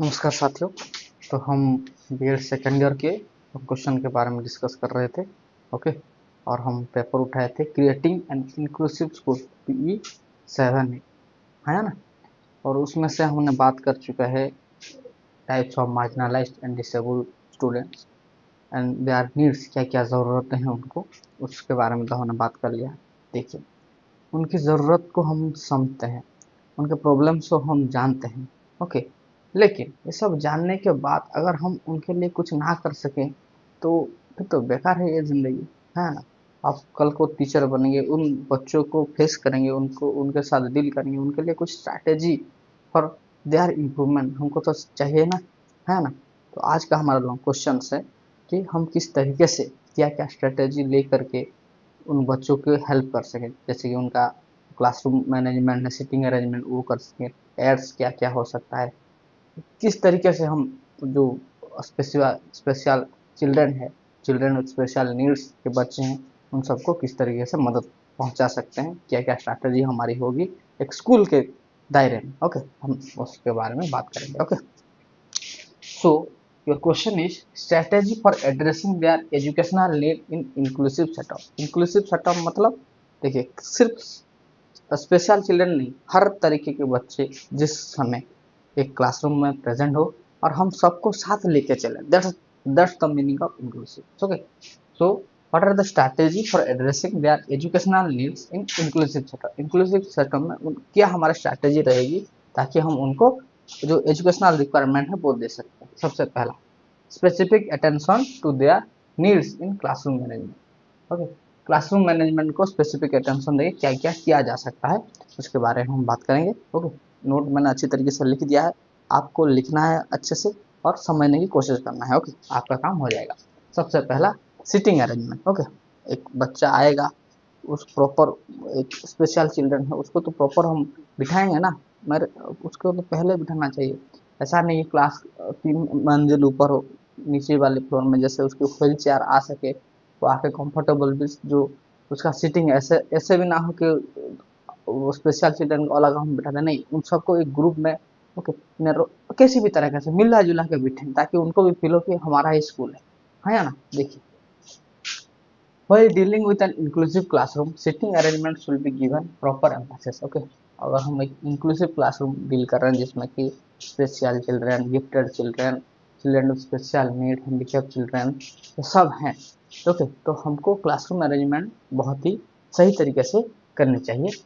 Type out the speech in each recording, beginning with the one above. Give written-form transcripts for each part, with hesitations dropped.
नमस्कार साथियों। तो हम बीएड सेकेंड ईयर के क्वेश्चन के बारे में डिस्कस कर रहे थे। ओके, और हम पेपर उठाए थे creating an inclusive school PE7 है ना। और उसमें से हमने बात कर चुका है types of marginalised and disabled students and there needs, क्या क्या ज़रूरतें हैं उनको, उसके बारे में तो हमने बात कर लिया है। देखिए, उनकी ज़रूरत को हम समझते हैं, उनके प्रॉब्लम्स को हम जानते हैं। ओके, लेकिन ये सब जानने के बाद अगर हम उनके लिए कुछ ना कर सकें तो फिर तो बेकार है ये ज़िंदगी, है ना। आप कल को टीचर बनेंगे, उन बच्चों को फेस करेंगे, उनको उनके साथ डील करेंगे, उनके लिए कुछ स्ट्रैटेजी फॉर देयर इम्प्रूवमेंट हमको तो चाहिए ना, है ना। तो आज का हमारा लॉन्ग क्वेश्चन है कि हम किस तरीके से क्या क्या स्ट्रैटेजी ले करके उन बच्चों को हेल्प कर सकें, जैसे कि उनका क्लासरूम मैनेजमेंट, सिटिंग अरेंजमेंट वो कर सकें, एड्स क्या क्या हो सकता है, किस तरीके से हम जो स्पेशल स्पेशल चिल्ड्रन है, चिल्ड्रन विद स्पेशल नीड्स के बच्चे हैं, उन सबको किस तरीके से मदद पहुंचा सकते हैं, क्या क्या स्ट्रैटेजी हमारी होगी एक स्कूल के दायरे में। ओके, हम उसके बारे में बात करेंगे। Okay, so your question is strategy for addressing their educational need in inclusive setup. Inclusive setup मतलब देखिए, सिर्फ स्पेशल चिल्ड्रन नहीं, हर तरीके के बच्चे जिस समय एक क्लासरूम में प्रेजेंट हो और हम सबको साथ लेके चले, that's the meaning of inclusive. Okay, so what are the strategy for addressing their educational needs in inclusive setup. Inclusive setup में क्या हमारी स्ट्रैटेजी रहेगी ताकि हम उनको जो एजुकेशनल रिक्वायरमेंट है वो दे सकते हैं। सबसे पहला, specific attention to their needs in classroom management. Okay, classroom management को स्पेसिफिक अटेंशन देके क्या क्या किया जा सकता है उसके बारे में हम बात करेंगे। ओके, नोट मैंने अच्छी तरीके से लिख दिया है, आपको लिखना है अच्छे से और समझने की कोशिश करना है। ओके, आपका काम हो जाएगा। सबसे पहला, सिटिंग अरेंजमेंट। ओके, एक बच्चा आएगा, उस प्रॉपर एक स्पेशल चिल्ड्रन है, उसको तो प्रॉपर हम बिठाएंगे ना, मेरे उसको तो पहले बिठाना चाहिए। ऐसा नहीं क्लास 3 मंजिल ऊपर हो, नीचे वाले फ्लोर में जैसे उसकी व्हील चेयर आ सके तो आके कंफर्टेबल भी, जो उसका सीटिंग ऐसे ऐसे भी ना हो कि वो स्पेशल चिल्ड्रन को अलग हम बिठा दें, नहीं, उन सबको एक ग्रुप में ओके किसी भी तरह से मिला जुला के बिठें ताकि उनको भी फील हो कि हमारा ही स्कूल है ना। देखिए, while dealing with an inclusive classroom, sitting arrangements will be given proper emphasis। Okay, अगर हम एक इंक्लूसिव क्लासरूम डील कर रहे हैं जिसमें कि special children, gifted children, children with special need, handicap children, ये सब हैं। ओके, तो हमको क्लासरूम अरेंजमेंट बहुत ही सही तरीके से करनी चाहिए।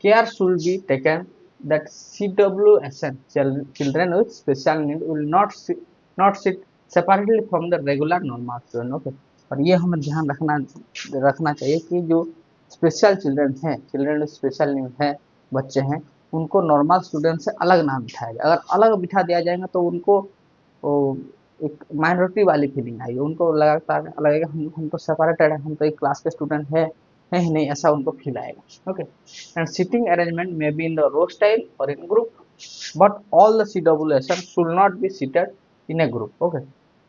Care should be taken that CWSN, children with special need, will not sit separately from the regular normal student। Okay, और ये हमें ध्यान रखना चाहिए कि जो स्पेशल चिल्ड्रन हैं, चिल्ड्रन विद स्पेशल नीड है, बच्चे हैं, उनको नॉर्मल स्टूडेंट से अलग ना बिठाया जाए। अगर अलग बिठा दिया जाएगा तो उनको वो एक माइनॉरिटी वाली फीलिंग आएगी, उनको लगेगा हम तो सेपरेटेड है, हम तो एक क्लास के स्टूडेंट है ही नहीं, ऐसा उनको फील आएगा। Okay, and sitting arrangement may be in the row style और in group, but all the CWSN should not be seated in a group. Okay,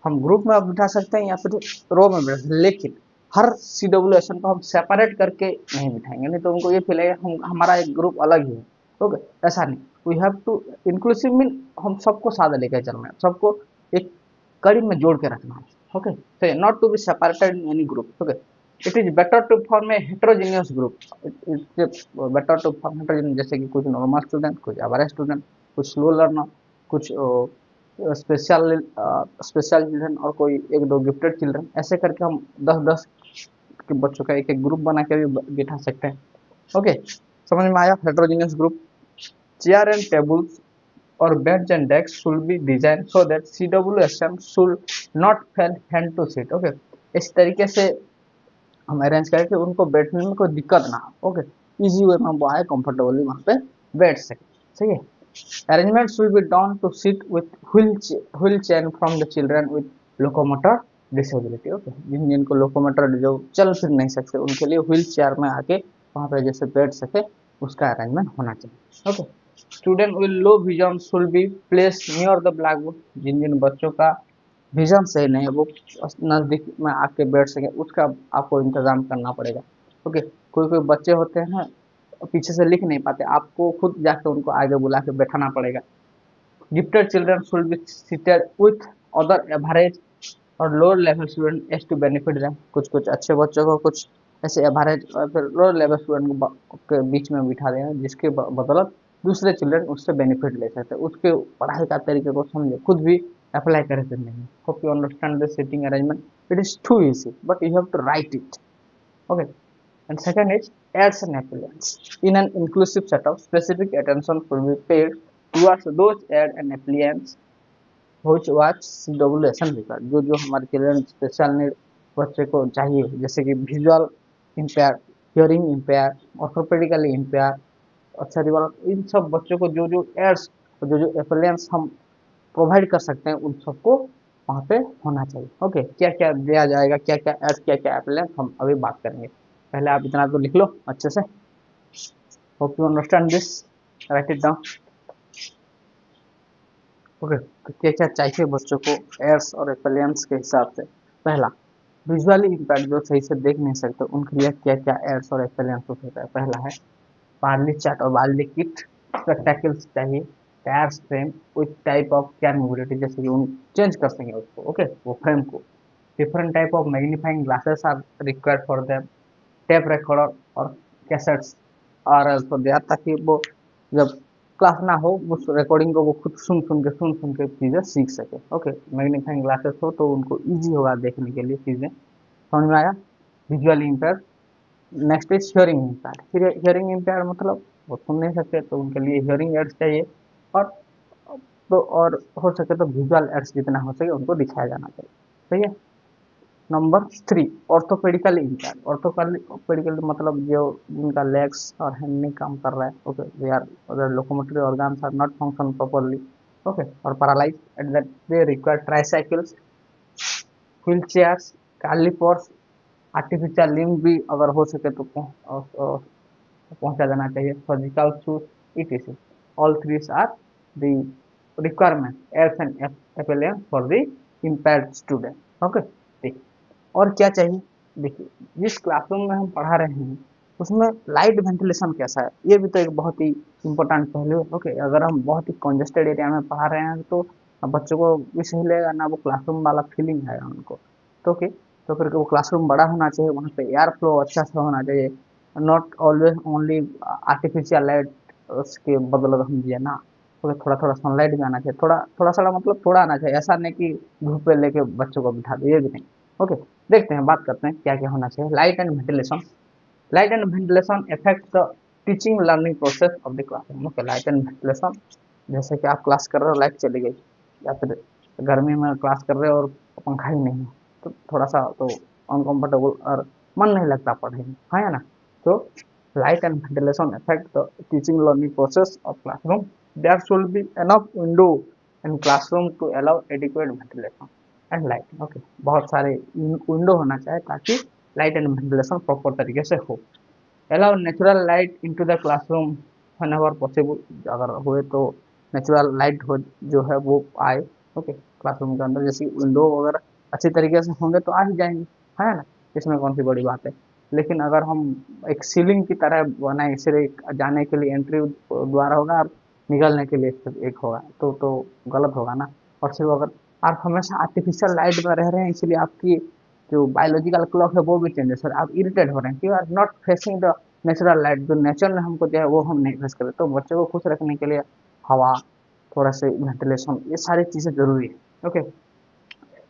हम ग्रुप में बिठा सकते हैं या फिर रो में बिठा सकते हैं, लेकिन हर CWSN को हम सेपरेट करके नहीं बिठाएंगे, नहीं तो उनको ये फील आएगा हम हमारा एक ग्रुप अलग ही है। ओके, ऐसा नहीं, we have to inclusive mean हम सबको साथ लेकर चलना है, सबको एक कड़ी में जोड़ के रखना है। Okay, so not to be separated in any group। Okay, it is better to form a heterogeneous group। it's better to form heterogeneous, जैसे कि कुछ नॉर्मल स्टूडेंट, कुछ एवरेज स्टूडेंट, कुछ स्लो लर्नर, कुछ स्पेशल स्पेशल चिल्ड्रन और कोई एक दो गिफ्टेड चिल्ड्रन, ऐसे करके हम 10-10 के बच्चों का एक एक ग्रुप बना के भी बिठा सकते हैं। ओके, समझ में आया? Heterogeneous group. Chair and tables or bench and desk should be designed so that CWSM should not fail hand to sit। Okay, इस तरीके से हम अरेंज करें कि उनको बैठने में कोई दिक्कत ना हो। ओके, इजी वे में वो आए, कंफर्टेबली वहाँ पे बैठ सके। सही है। Arrangement should be done to sit with wheelchair from the children with locomotor disability. Okay, जिनको लोकोमोटर जो चल फिर नहीं सकते उनके लिए व्हील चेयर में आके वहाँ पे जैसे बैठ सके, उसका अरेंजमेंट होना चाहिए। Okay, student with low vision should be place near the blackboard. जिन जिन बच्चों का विजन सही नहीं है वो नजदीक में आके बैठ सके, उसका आपको इंतजाम करना पड़ेगा। ओके, कोई कोई बच्चे होते हैं पीछे से लिख नहीं पाते, आपको खुद जाके उनको आगे बुला के बैठाना पड़ेगा, gifted children should be seated with other average और lower level student as to benefit them. कुछ कुछ अच्छे बच्चों को कुछ ऐसे एवरेज और फिर लोअर लेवल स्टूडेंट के बीच में बिठा देना, जिसके बदौलत दूसरे चिल्ड्रन उससे बेनिफिट ले सकते हैं। उसके पढ़ाई का तरीके को समझे, खुद भी अप्लाई करे तो नहीं। Hope you understand the seating arrangement. It is too easy but you have to write it. Okay, and second is airs and affiliates. In an inclusive setup, specific attention should be paid towards those airs and affiliates which was CWSN required। जो जो हमारे children special need बच्चे को चाहिए, जैसे कि visual impair, hearing impair, orthopedically impair और cerebral, इन सब बच्चों को जो जो एड्स और जो जो एफिलियंस हम प्रोवाइड कर सकते हैं, उन सबको वहाँ पे होना चाहिए। ओके, क्या क्या दिया जाएगा, क्या क्या एड्स, क्या क्या एफिलियंस, हम अभी बात करेंगे। पहले आप इतना तो लिख लो अच्छे से। Hope you understand this, write it down. Okay, तो क्या क्या चाहिए बच्चों को एड्स और एफिलियंस के हिसाब से। पहला, विजुअली इम्पैक्ट, जो सही से देख नहीं सकते, उनके लिए क्या क्या एड्स और एक्सपेलेंस होता है। पहला है बार्ली चार्ट और बार्ली किट, स्पेक्टेकल्स चाहिए, tyres frame with type of can mobility, जैसे कि उन चेंज कर सकेंगे उसको। ओके, वो फ्रेम को। Different type of magnifying glasses are required for them. Tape recorder और कैसेट्स आर आल्सो देयर, ताकि वो जब क्लास ना हो उस रिकॉर्डिंग को वो खुद सुन सुन के चीज़ें सीख सके। ओके, मैग्नीफाइंग ग्लासेस हो तो उनको इजी होगा देखने के लिए चीज़ें। समझ में आया? Visually impair. Next is hearing empire. फिर हियरिंग इम्पेयर मतलब वो सुन नहीं सकते, तो उनके लिए हियरिंग एड्स चाहिए। और तो और हो सके तो विजुअल एड्स जितना हो सके उनको दिखाया जाना चाहिए। सही है। Number 3, ऑर्थोपेडिकल empire. ऑर्थोपेडिकल मतलब जो जिनका लेग्स और हैंड नहीं काम कर रहा है। Okay, they are locomotory organs are not function properly. Okay, और paralyse at that they require tricycles, wheelchairs, calipers, artificial limb भी अगर हो सके तो पहुंचा देना चाहिए, surgical shoes etc. All three are the requirement else and appliance for the impaired student. Okay, ठीक। और क्या चाहिए? देखिए, जिस क्लासरूम में हम पढ़ा रहे हैं उसमें लाइट वेंटिलेशन कैसा है, ये भी तो एक बहुत ही इम्पोर्टेंट पहलू है। ओके, अगर हम बहुत ही कंजेस्टेड एरिया में पढ़ा रहे हैं तो बच्चों को भी सही लगेगा ना, वो क्लासरूम वाला फीलिंग आएगा उनको। तो ओके, तो फिर वो क्लासरूम बड़ा होना चाहिए, वहाँ पे एयर फ्लो अच्छा से होना चाहिए, not always only artificial light उसके बदौलत हम दिए ना। तो थोड़ा थोड़ा सनलाइट भी आना चाहिए, थोड़ा थोड़ा सा मतलब थोड़ा आना चाहिए, ऐसा नहीं कि धूप पे लेके बच्चों को बिठा दो, ये भी नहीं। ओके, देखते हैं, बात करते हैं क्या क्या होना चाहिए। Light and ventilation. Light and ventilation affect the teaching learning process of the classroom. Okay, light and ventilation, जैसे कि आप क्लास कर रहे हो, लाइट चली गई, या फिर गर्मी में क्लास कर रहे हो और पंखा ही नहीं है, तो थोड़ा सा तो अनकंफर्टेबल और मन नहीं लगता पढ़ने में, है ना। तो light and ventilation affect the teaching learning process of classroom. There should be enough window in classroom to allow adequate ventilation and light. Okay, बहुत सारे विंडो होना चाहिए ताकि लाइट एंड वेंटिलेशन प्रॉपर तरीके से हो। Allow natural light into the classroom when ever possible, अगर हुए तो नेचुरल लाइट हो जो है वो आए। ओके, क्लासरूम के अंदर जैसे विंडो वगैरह अच्छी तरीके से होंगे तो आ ही जाएंगे, है ना, इसमें कौन सी बड़ी बात है। लेकिन अगर हम एक सीलिंग की तरह बनाए, सिर्फ जाने के लिए एंट्री द्वार होगा और निकलने के लिए सिर्फ एक होगा, तो गलत होगा ना। और सिर्फ अगर आप हमेशा आर्टिफिशियल लाइट में रह रहे हैं, इसलिए आपकी जो बायोलॉजिकल क्लॉक है वो भी चेंज है सर, आप इरिटेट हो रहे हैं, you are not facing the natural light, जो नेचर ने हमको दिया है वो हम नहीं फेस करें। तो बच्चे को खुश रखने के लिए हवा, थोड़ा सा वेंटिलेशन, ये सारी चीजें जरूरी है। Okay,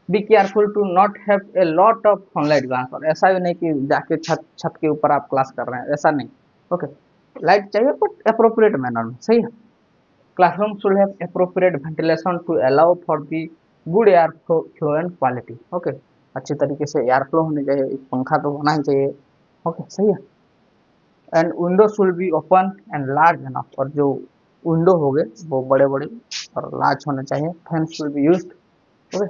be careful to not have a lot of sunlight glass, और ऐसा भी नहीं कि जाके छत छत के ऊपर आप क्लास कर रहे हैं, ऐसा नहीं। ओके, लाइट चाहिए बट अप्रोप्रिएट मैनर में, सही है। Classroom should have appropriate ventilation to allow for the good air flow and quality. Okay, अच्छी तरीके से एयर फ्लो होनी चाहिए, एक पंखा तो होना ही चाहिए। ओके, सही है। And window should be open and large enough, और जो विंडो हो गए वो बड़े बड़े और लार्ज होने चाहिए। Fan should be used. Okay,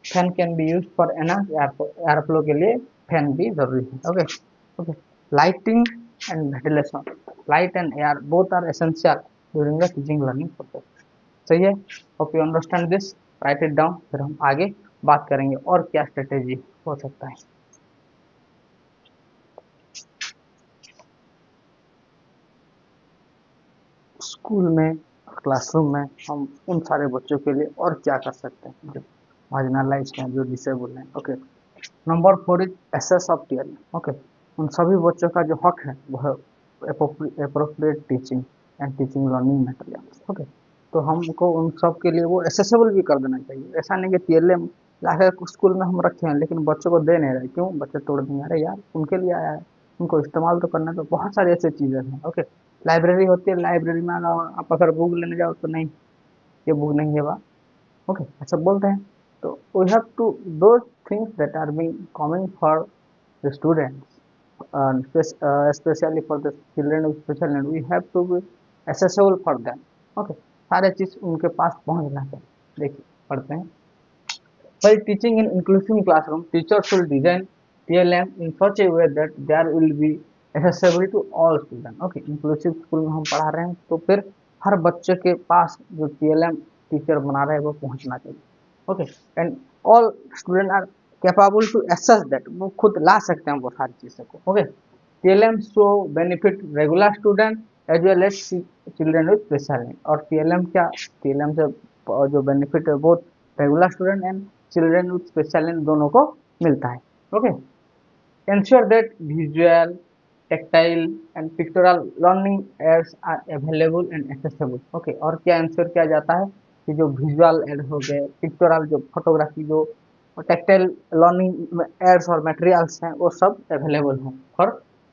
fan can be used for enough air flow के लिए फैन भी जरूरी है। Okay, okay, lighting and ventilation, light and air both are essential during the teaching learning process. सही है। Hope you understand this, write it down, फिर हम आगे बात करेंगे और क्या स्ट्रेटेजी हो सकता है। स्कूल में क्लासरूम में हम उन सारे बच्चों के लिए और क्या कर सकते हैं जो मार्जिनलाइज्ड हैं, जो डिसेबल हैं। Okay, number 4 is access of TLM. Okay, उन सभी बच्चों का जो हक है वह appropriate teaching and teaching learning materials. Okay, तो हमको उन सब के लिए वो एसेसेबल भी कर देना चाहिए। ऐसा नहीं कि टीएलएम लाकर स्कूल में हम रखे हैं लेकिन बच्चों को दे नहीं रहे, क्यों? बच्चे तोड़ देंगे। अरे यार, उनके लिए आया है, उनको इस्तेमाल तो करना है। तो बहुत सारी ऐसी चीज़ें हैं। ओके, लाइब्रेरी होती है, लाइब्रेरी में अगर आप अगर बुक लेने जाओ तो नहीं, ये बुक नहीं है वहाँ। ओके, अच्छा बोलते हैं। तो we have to those things that are being common for the students, especially for the children with special need, we have to be accessible for them. Okay, सारे चीज उनके पास पहुंचना चाहिए। देखिए पढ़ते हैं। While teaching in inclusive classroom, teachers should design TLM in such a way that there will be accessible to all students. Okay, inclusive school में हम पढ़ा रहे हैं तो फिर हर बच्चे के पास जो TLM टीचर बना रहे हैं वो पहुंचना चाहिए। Okay, and all student are capable to access that, वो खुद ला सकते हैं वो सारी चीज़ों को। Okay, TLM show benefit regular student as well as children with special need. और TLM क्या, TLM से जो बेनिफिट है वो regular student and children with special need दोनों को मिलता है। Okay, ensure that visual, tactile and pictorial learning aids are available and accessible. Okay, और क्या इंश्योर किया जाता है कि जो विजुअल एड हो गए, पिक्टोरल जो फोटोग्राफी, जो टेक्टाइल लर्निंग एड्स और मटेरियल्स हैं वो सब अवेलेबल हो, और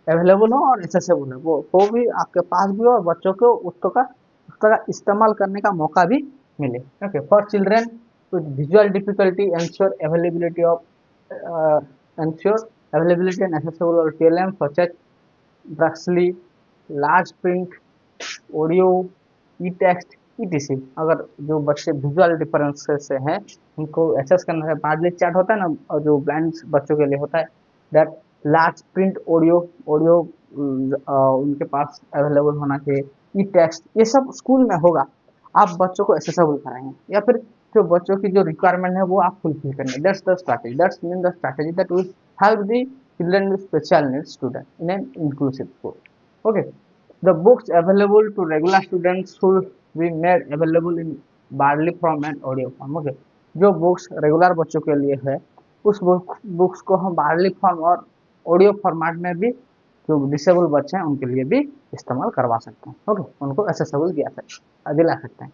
अवेलेबल हो और एक्सेसिबल है, वो भी आपके पास भी हो और बच्चों को उसका इस्तेमाल करने का मौका भी मिले। Okay, for children with visual difficulty ensure availability and accessible or TLM such as Braxley, large print, audio, e text, etc। अगर जो बच्चे विजुअल डिफरेंसेस से हैं उनको एक्सेस करना है, बार्डली चार्ट होता है ना, और जो ब्लाइंड बच्चों के लिए होता है, दैट लार्ज प्रिंट ऑडियो उनके पास अवेलेबल होना चाहिए, ई टेक्स्ट, ये सब स्कूल में होगा। आप बच्चों को एक्सेसिबल कराएंगे या फिर जो बच्चों की जो रिक्वायरमेंट है वो आप फुलफिल करेंगे। That's the strategy, that's mean the strategy that will help the children with special needs student in an inclusive school. Okay, the books available to regular students should be made available in barley form and audio form. Okay, जो books regular बच्चों के लिए है उस books को हम barley form और audio format में भी जो डिसेबल बच्चे हैं उनके लिए भी इस्तेमाल करवा सकते हैं। ओके, उनको एक्सेसिबल दिला सकते हैं।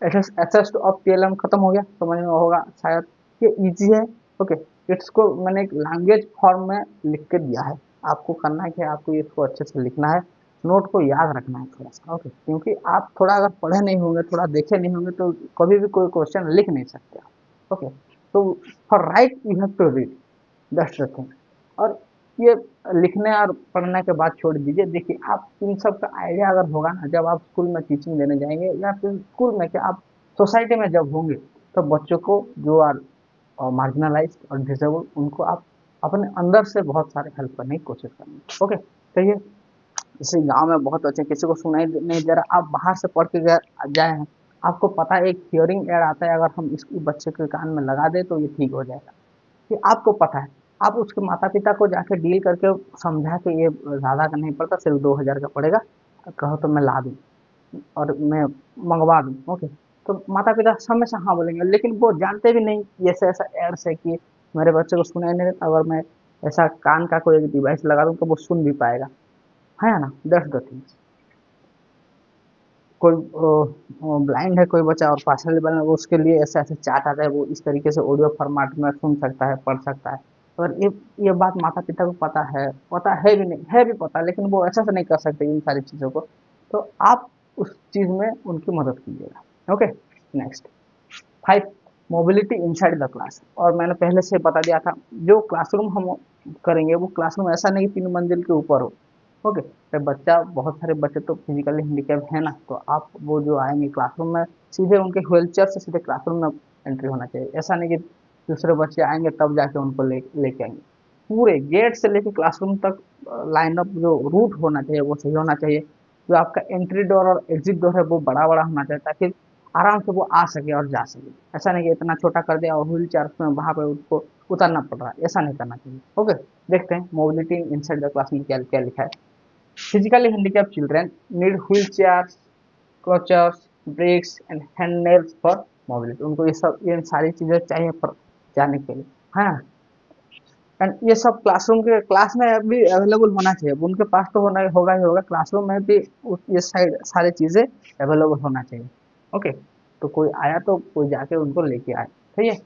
एक्सेस ऑफ TLM खत्म हो गया, समझ में होगा शायद, ये इजी है। ओके, इसको मैंने एक लैंग्वेज फॉर्म में लिख के दिया है, आपको करना है कि आपको इसको अच्छे से लिखना है, नोट को याद रखना है थोड़ा सा। ओके, क्योंकि आप थोड़ा अगर पढ़े नहीं होंगे, थोड़ा देखे नहीं होंगे तो कभी भी कोई क्वेश्चन लिख नहीं सकते आप। ओके, तो for write you have to read, that's the thing. और ये लिखने और पढ़ने के बाद छोड़ दीजिए। देखिए, आप इन सब का आइडिया अगर होगा ना, जब आप स्कूल में टीचिंग देने जाएंगे या फिर स्कूल में क्या आप सोसाइटी में जब होंगे, तो बच्चों को जो आर और मार्जिनलाइज और डिसेबल, उनको आप अपने अंदर से बहुत सारे हेल्प करने की कोशिश करेंगे। ओके, सही है। जैसे गांव में बहुत अच्छे, किसी को सुनाई नहीं दे रहा, आप बाहर से पढ़ के जाए हैं, आपको पता है एक हियरिंग एड आता है, अगर हम इसको बच्चे के कान में लगा दें तो ये ठीक हो जाएगा, ये आपको पता है। आप उसके माता पिता को जाके डील करके समझा के ये ज़्यादा का नहीं पड़ता, सिर्फ 2000 का पड़ेगा, कहो तो मैं ला दूँ और मैं मंगवा दूँ। ओके, तो माता पिता हमेशा हाँ बोलेंगे, लेकिन वो जानते भी नहीं कि ऐसा ऐसा एड्स है कि मेरे बच्चे को सुनाई नहीं देता, अगर मैं ऐसा कान का कोई डिवाइस लगा दूँ तो वो सुन भी पाएगा, है ना। That's the thing. कोई ब्लाइंड है कोई बच्चा और पार्शली ब्लाइंड है, वो उसके लिए ऐसे ऐसे चार्ट आता है, वो इस तरीके से ऑडियो फॉर्मेट में सुन सकता है, पढ़ सकता है। अगर ये बात माता पिता को पता है भी नहीं है भी पता, लेकिन वो ऐसा से नहीं कर सकते इन सारी चीज़ों को, तो आप उस चीज़ में उनकी मदद कीजिएगा। Okay, next 5 mobility inside the class. और मैंने पहले से बता दिया था, जो क्लासरूम हम करेंगे वो क्लासरूम ऐसा नहीं कि 3 मंजिल के ऊपर हो। ओके, तो बच्चा, बहुत सारे बच्चे तो फिजिकली हैंडीकैप है ना, तो आप वो जो आएंगे क्लासरूम में, सीधे उनके व्हीलचेयर से सीधे क्लासरूम में एंट्री होना चाहिए। ऐसा नहीं कि दूसरे बच्चे आएंगे तब जाके उनको लेके आएंगे। पूरे गेट से लेके क्लासरूम तक लाइन अप जो रूट होना चाहिए वो सही होना चाहिए। जो आपका एंट्री डोर और एग्जिट डोर है वो बड़ा बड़ा होना चाहिए, ताकि आराम से वो आ सके और जा सके। ऐसा नहीं कि इतना छोटा कर दिया और व्हील चेयर में वहाँ पे उसको उतरना पड़ रहा है, ऐसा नहीं करना चाहिए। ओके, देखते हैं मोबिलिटी इनसाइड द क्लास में क्या लिखा है। Physically handicapped children need wheelchairs, crutches, brakes and handles for mobility. उनको ये सारी चीज़ें चाहिए पर जाने के लिए। हाँ, एंड ये सब क्लासरूम के क्लास में भी अवेलेबल होना चाहिए। अब उनके पास तो होना होगा ही होगा, क्लासरूम में भी ये साइड सारी चीज़ें अवेलेबल होना चाहिए। ओके, तो कोई आया तो कोई जाके उनको लेके आए। ठीक है,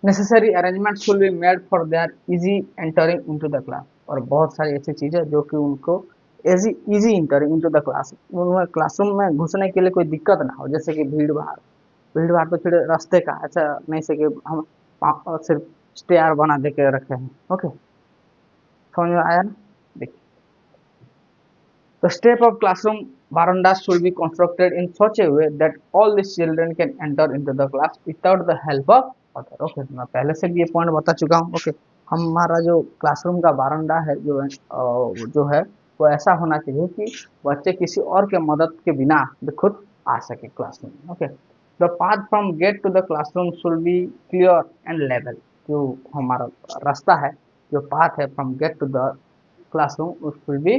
necessary arrangement should be made for their easy entering into the class. और बहुत सारी ऐसी चीज़ें जो कि उनको easy easy entering into the class, उनमें क्लासरूम में घुसने के लिए कोई दिक्कत ना हो, जैसे कि भीड़ भाड़ तो फिर रास्ते का ऐसा नहीं से कि हम सिर्फ स्टेयर बना दे के रखे हैं। ओके, समझ में आया ना? देखिए, the step of classroom verandas should be constructed in such a way that all the children can enter into the class without the help of other। Okay, मैं पहले से भी ये पॉइंट बता चुका हूँ। ओके, हमारा जो क्लासरूम का बारंडा है जो है वो ऐसा होना चाहिए कि बच्चे किसी और के मदद के बिना भी खुद आ सके क्लासरूम में। Okay, the path from gate to the classroom should be clear and level. जो हमारा रास्ता है, जो पाथ है from gate to the classroom should be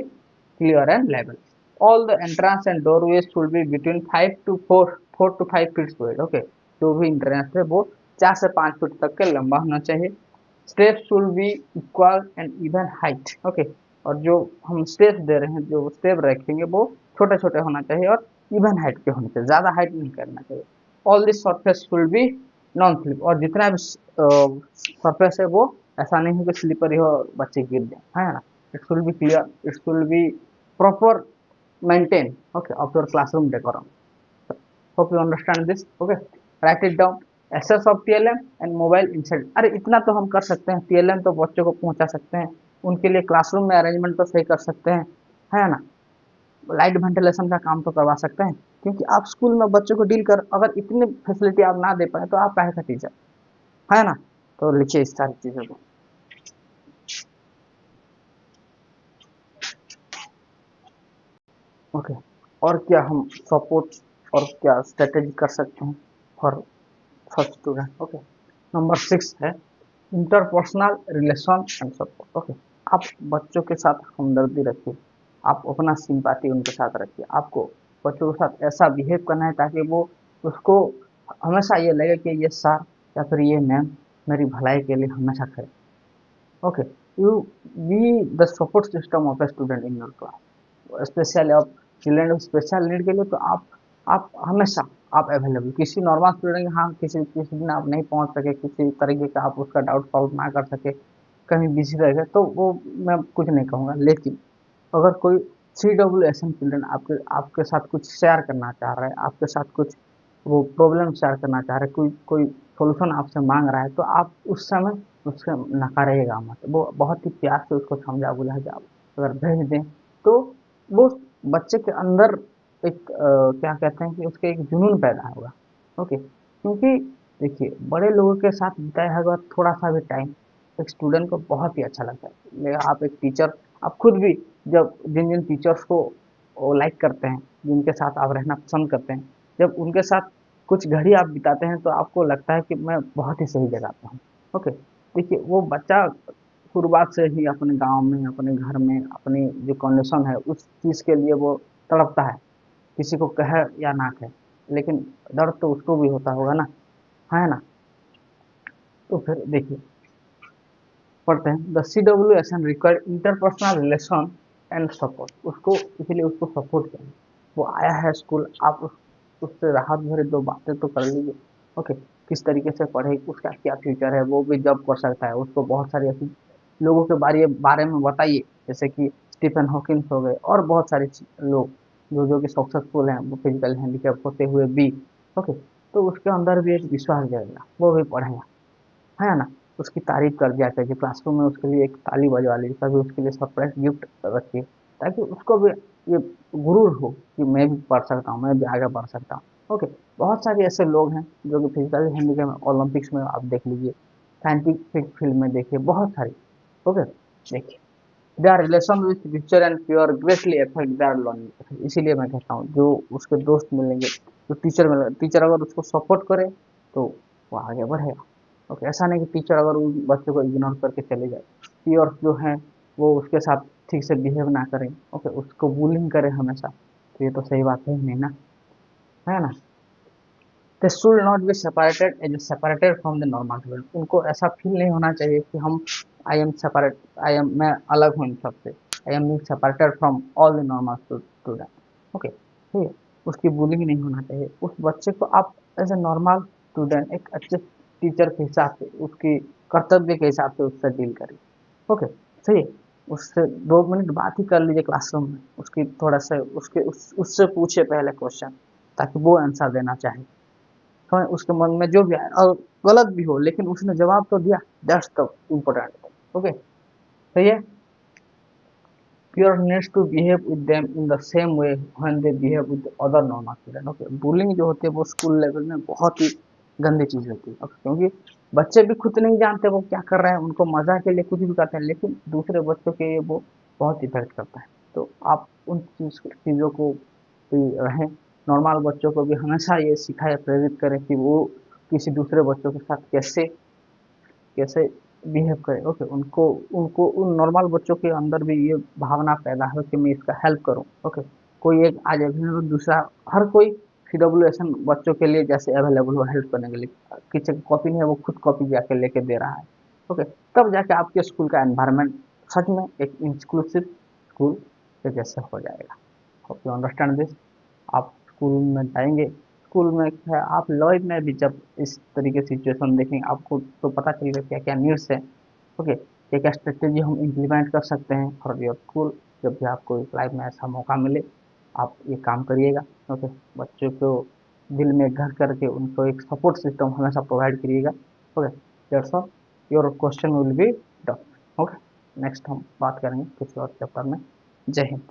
clear and level. All the entrance and doorways should be between 5 to 4 to 5 feet wide। Okay, जो भी entrance है वो 4 से 5 फीट तक के लंबा होना चाहिए। Steps should be equal and even height. Okay, और जो हम स्टेप्स दे रहे हैं, जो स्टेप रखेंगे वो छोटे छोटे होना चाहिए और इवन हाइट के होने चाहिए, ज़्यादा हाइट नहीं करना चाहिए। All this surface should be non slip. और जितना भी सरफेस है वो ऐसा नहीं हो कि स्लिपर हो और बच्चे गिर जाए, है ना? It should be clear, it should be proper maintain, okay, of your classroom decorum। Hope you understand this। okay, write it down। access of TLM and mobile inside। अरे इतना तो हम कर सकते हैं, TLM तो बच्चों को पहुंचा सकते हैं, उनके लिए क्लासरूम में अरेंजमेंट तो सही कर सकते हैं, है ना? लाइट वेंटिलेशन का काम तो करवा सकते हैं, क्योंकि आप स्कूल में बच्चों को डील कर अगर इतनी फैसिलिटी आप ना दे पाए तो आप काहे का टीचर, है ना? तो लिखिए इस सारी चीज़ों को। ओके, और क्या हम सपोर्ट और क्या स्ट्रेटेजी कर सकते हैं for first student? Okay, number 6 है interpersonal relation and support. Okay, आप बच्चों के साथ हमदर्दी रखिए, आप अपना सिंपैथी उनके साथ रखिए। आपको बच्चों के साथ ऐसा बिहेव करना है ताकि वो उसको हमेशा ये लगे कि ये सर या फिर ये मैम मेरी भलाई के लिए हमेशा खड़े। Okay, you be the support system of a student in your class. Specially आप चिल्ड्रेन स्पेशल नीड के लिए तो आप हमेशा आप अवेलेबल। किसी नॉर्मल स्टूडेंट, हाँ, किसी किसी दिन आप नहीं पहुंच सके, किसी तरीके का आप उसका डाउट सॉल्व ना कर सके, कहीं बिजी रह गए, तो वो मैं कुछ नहीं कहूँगा। लेकिन अगर कोई CWSM चिल्ड्रन आपके आपके साथ कुछ शेयर करना चाह रहा है, आपके साथ कुछ वो प्रॉब्लम शेयर करना चाह रहा है, कोई कोई सॉल्यूशन आपसे मांग रहा है, तो आप उस समय उससे नकारिएगा मत। वो बहुत ही प्यार से उसको समझा बुझा के आप अगर भेज दें तो वो बच्चे के अंदर एक क्या कहते हैं कि उसके एक जुनून पैदा होगा। ओके, क्योंकि देखिए बड़े लोगों के साथ बिताया हुआ थोड़ा सा भी टाइम एक स्टूडेंट को बहुत ही अच्छा लगता है। आप एक टीचर, आप खुद भी जब जिन जिन टीचर्स को लाइक करते हैं, जिनके साथ आप रहना पसंद करते हैं, जब उनके साथ कुछ घड़ी आप बिताते हैं तो आपको लगता है कि मैं बहुत ही सही जगह पे हूँ। ओके, देखिए वो बच्चा शुरुआत से ही अपने गांव में, अपने घर में, अपनी जो कंडीशन है उस चीज़ के लिए वो तड़पता है, किसी को कहे या ना कहे, लेकिन दर्द तो उसको भी होता होगा ना, है ना? तो फिर देखिए पढ़ते हैं the CWSN required interpersonal relation and support. उसको इसलिए उसको सपोर्ट करें। वो आया है स्कूल, आप उससे राहत भरे दो बातें तो कर लीजिए। ओके, किस तरीके से पढ़े, उसका क्या फ्यूचर है, वो भी जॉब कर सकता है, उसको बहुत सारी ऐसी लोगों के बारे में बताइए, जैसे कि स्टीफन हॉकिंस हो गए और बहुत सारे लोग जो कि सक्सेसफुल हैं, वो फिजिकल हैंडीकैप होते हुए भी। ओके, तो उसके अंदर भी एक विश्वास जाएगा, वो भी पढ़ेगा, है ना? उसकी तारीफ कर दिया करिए, क्लासरूम में उसके लिए एक ताली बजवा लीजिए, कभी उसके लिए सरप्राइज गिफ्ट रखिए, ताकि उसको भी ये गुरूर हो कि मैं भी पढ़ सकता हूँ, मैं भी आगे बढ़ सकता हूँ। ओके, बहुत सारे ऐसे लोग हैं जो कि फिजिकली हैंडीकैप ओलंपिक्स में आप देख लीजिए, साइंटिफिक फील्ड में देखिए, बहुत सारी। ओके, देखिए there relation with teacher and pure greatly affect there learning. इसीलिए मैं कहता हूँ जो उसके दोस्त मिलेंगे, जो टीचर मिलेगा, टीचर अगर उसको सपोर्ट करे तो वो आगे बढ़ेगा। ओके, ऐसा नहीं कि टीचर अगर उस बच्चे को इग्नोर करके चले जाए, प्योर जो है वो उसके साथ ठीक से बिहेव ना करें, ओके, उसको बुलिंग करे हमेशा, तो ये तो सही बात है ही नहीं ना। है ना। They should not be separated as separated from the normal student, उनको ऐसा फील नहीं होना चाहिए कि हम आई एम सेपरेट, मैं अलग हूँ इन सबसे, I am being separated from all the normal student. Okay, ठीक है, उसकी बुलिंग नहीं होना चाहिए। उस बच्चे को आप एज ए नॉर्मल स्टूडेंट एक अच्छे टीचर के हिसाब से, उसकी कर्तव्य के हिसाब से उससे डील करिए। ओके, सही है। उससे 2 मिनट बात ही कर लीजिए क्लासरूम में, उसकी थोड़ा सा उससे पूछे पहले क्वेश्चन, ताकि वो आंसर देना चाहे। समझ, उसके मन में जो भी आए और गलत भी हो, लेकिन उसने जवाब तो दिया, दैट्स द इम्पोर्टेंट। ओके, सही है। Peer needs to behave with them in the same way when they behave with the other normal student। Okay, bullying जो होती है वो स्कूल लेवल में बहुत ही गंदी चीज होती है। ओके, क्योंकि बच्चे भी खुद नहीं जानते वो क्या कर रहे हैं, उनको मजा के लिए कुछ भी करते हैं, लेकिन दूसरे बच्चों के लिए वो बहुत इफेक्ट करता है। तो आप उन चीजों को भी रहें, नॉर्मल बच्चों को भी हमेशा ये सिखाए, प्रेरित करें कि वो किसी दूसरे बच्चों के साथ कैसे कैसे बिहेव करें। ओके, उनको उनको उन नॉर्मल बच्चों के अंदर भी ये भावना पैदा हो कि मैं इसका हेल्प करूं। ओके, कोई एक आ जाए तो दूसरा, हर कोई सीडब्ल्यूएसएन बच्चों के लिए जैसे अवेलेबल हो हेल्प करने के लिए, किसी की कॉपी नहीं है वो खुद कॉपी जाके लेके दे रहा है। ओके, तब जाके आपके स्कूल का एनवायरनमेंट सच में एक इंक्लूसिव स्कूल के जैसे हो जाएगा। Hope you understand this. आप स्कूल में जाएंगे, स्कूल में है आप लाइफ में भी जब इस तरीके सिचुएशन देखेंगे, आपको तो पता चलेगा क्या क्या नीड्स है। ओके, क्या क्या स्ट्रेटेजी हम इम्प्लीमेंट कर सकते हैं फॉर योर स्कूल। जब भी आपको लाइफ में ऐसा मौका मिले, आप ये काम करिएगा। ओके, बच्चों को दिल में घर करके उनको एक सपोर्ट सिस्टम हमेशा प्रोवाइड करिएगा। Okay, that's all, your question will be done. Okay, next हम बात करेंगे किसी और चैप्टर में। जय हिंद।